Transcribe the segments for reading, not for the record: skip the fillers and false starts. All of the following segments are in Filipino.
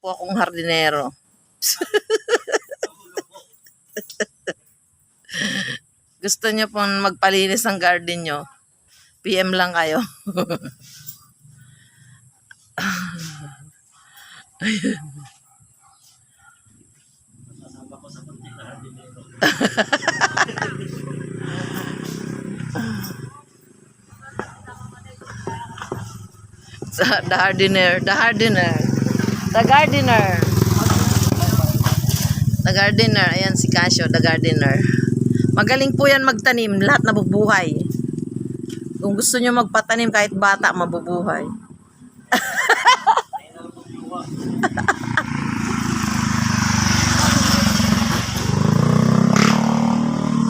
po akong hardinero. Gusto niyo pong magpalinis ng garden nyo? PM lang kayo. The gardener. The gardener. Ayan si Casio, the gardener. Magaling po yan magtanim. Lahat nabubuhay. Kung gusto nyo magpatanim kahit bata, mabubuhay.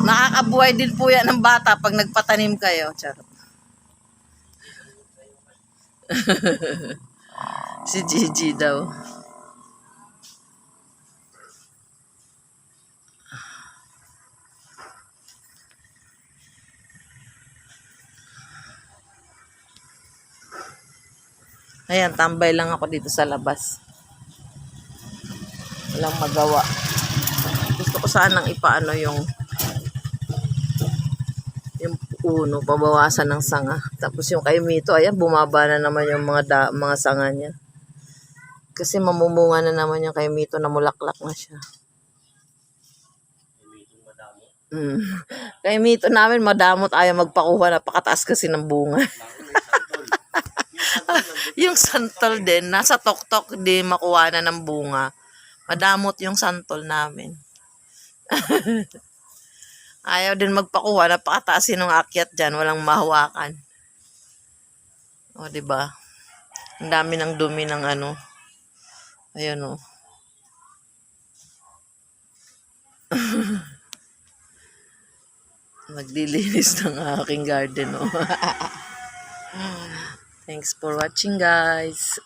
Nakakabuhay din po yan ng bata pag nagpatanim kayo. Charot. Si Gigi daw. Ayan, tambay lang ako dito sa labas. Walang magawa. Gusto ko sanang ipaano yung uno, pabawasan ng sanga. Tapos yung kay Mito, ayan, bumaba na naman yung mga sanga niya. Kasi mamumunga na naman yung kay Mito, namulaklak na siya. Kay Mito namin, madamot, ayaw magpakuha, napakataas kasi ng bunga. Yung santol din, nasa tok-tok, di makuha na ng bunga. Madamot yung santol namin. Ayaw din magpakuha, napakataas yung akyat dyan, walang mahawakan. O, diba? Ang dami ng dumi ng ano. Ayun o. Naglilinis ng aking garden o. Thanks for watching, guys.